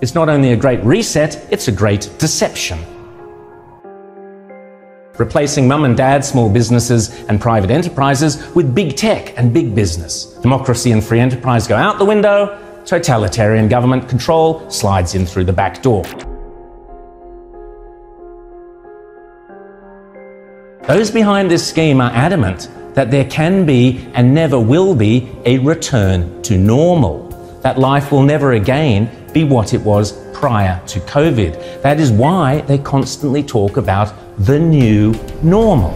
It's not only a great reset, it's a great deception. Replacing mum and dad, small businesses and private enterprises with big tech and big business. Democracy and free enterprise go out the window, totalitarian government control slides in through the back door. Those behind this scheme are adamant that there can be and never will be a return to normal, that life will never again be what it was prior to COVID. That is why they constantly talk about the new normal.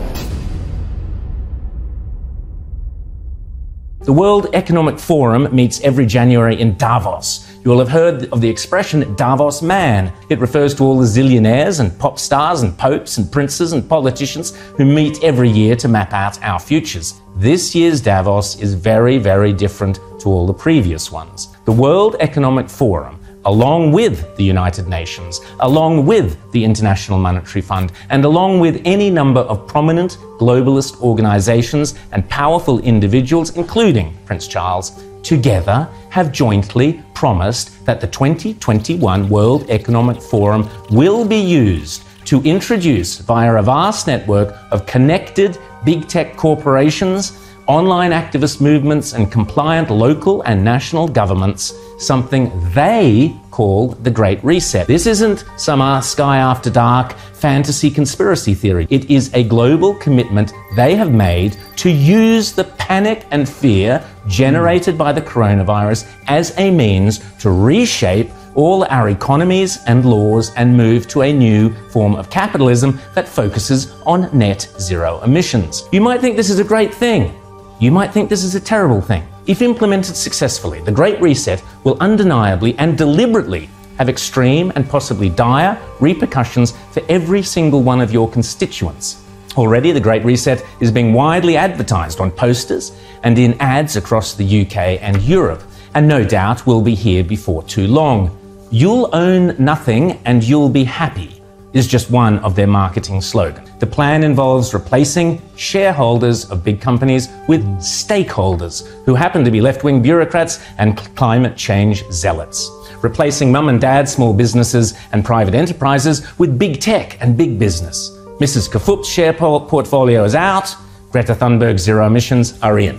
The World Economic Forum meets every January in Davos. You will have heard of the expression Davos man. It refers to all the zillionaires and pop stars and popes and princes and politicians who meet every year to map out our futures. This year's Davos is very, very different to all the previous ones. The World Economic Forum, along with the United Nations, along with the International Monetary Fund, and along with any number of prominent globalist organizations and powerful individuals, including Prince Charles, together have jointly promised that the 2021 World Economic Forum will be used to introduce, via a vast network of connected big tech corporations, online activist movements and compliant local and national governments, something they call the Great Reset. This isn't some Sky After Dark fantasy conspiracy theory. It is a global commitment they have made to use the panic and fear generated by the coronavirus as a means to reshape all our economies and laws and move to a new form of capitalism that focuses on net zero emissions. You might think this is a great thing. You might think this is a terrible thing. If implemented successfully, the Great Reset will undeniably and deliberately have extreme and possibly dire repercussions for every single one of your constituents. Already, the Great Reset is being widely advertised on posters and in ads across the UK and Europe, and no doubt will be here before too long. "You'll own nothing and you'll be happy" is just one of their marketing slogans. The plan involves replacing shareholders of big companies with stakeholders, who happen to be left-wing bureaucrats and climate change zealots. Replacing mum and dad, small businesses and private enterprises with big tech and big business. Mrs. Kafup's share portfolio is out, Greta Thunberg's zero emissions are in.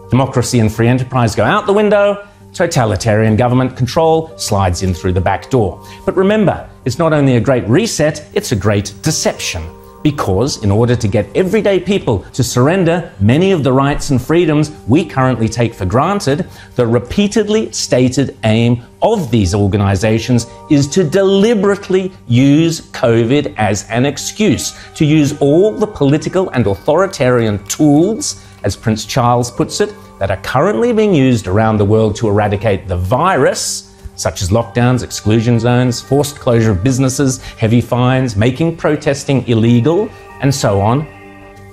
Democracy and free enterprise go out the window, totalitarian government control slides in through the back door. But remember, it's not only a great reset, it's a great deception. Because in order to get everyday people to surrender many of the rights and freedoms we currently take for granted, the repeatedly stated aim of these organizations is to deliberately use COVID as an excuse, to use all the political and authoritarian tools, as Prince Charles puts it, that are currently being used around the world to eradicate the virus, such as lockdowns, exclusion zones, forced closure of businesses, heavy fines, making protesting illegal, and so on,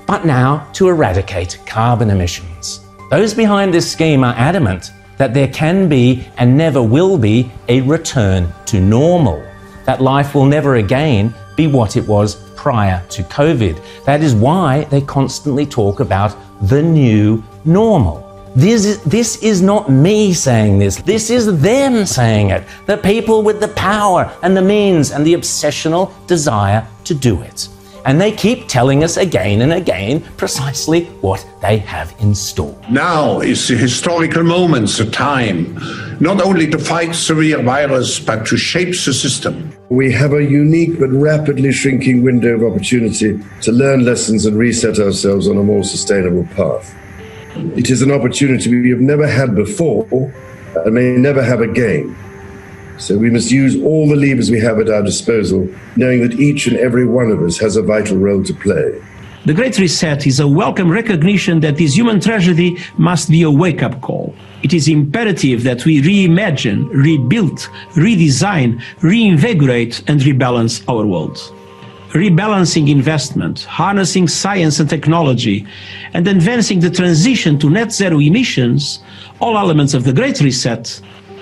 but now to eradicate carbon emissions. Those behind this scheme are adamant that there can be and never will be a return to normal, that life will never again be what it was prior to COVID. That is why they constantly talk about the new normal. This is not me saying this. This is them saying it. The people with the power and the means and the obsessional desire to do it. And they keep telling us again and again precisely what they have in store. Now is a historical moment, a time, not only to fight severe virus, but to shape the system. We have a unique but rapidly shrinking window of opportunity to learn lessons and reset ourselves on a more sustainable path. It is an opportunity we have never had before and may never have again. So we must use all the levers we have at our disposal, knowing that each and every one of us has a vital role to play. The Great Reset is a welcome recognition that this human tragedy must be a wake-up call. It is imperative that we reimagine, rebuild, redesign, reinvigorate and rebalance our world. Rebalancing investment, harnessing science and technology, and advancing the transition to net zero emissions, all elements of the Great Reset,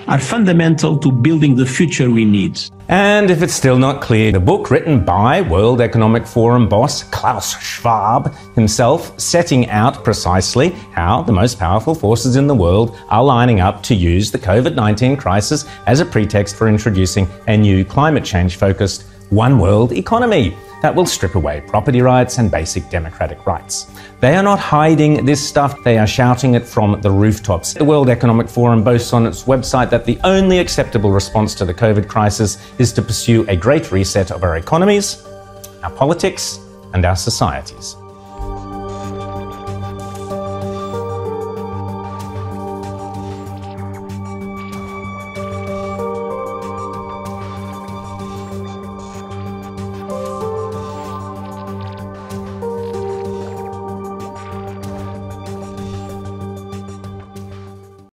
are fundamental to building the future we need. And if it's still not clear, the book written by World Economic Forum boss Klaus Schwab himself, setting out precisely how the most powerful forces in the world are lining up to use the COVID-19 crisis as a pretext for introducing a new climate change-focused one world economy that will strip away property rights and basic democratic rights. They are not hiding this stuff, they are shouting it from the rooftops. The World Economic Forum boasts on its website that the only acceptable response to the COVID crisis is to pursue a great reset of our economies, our politics, and our societies.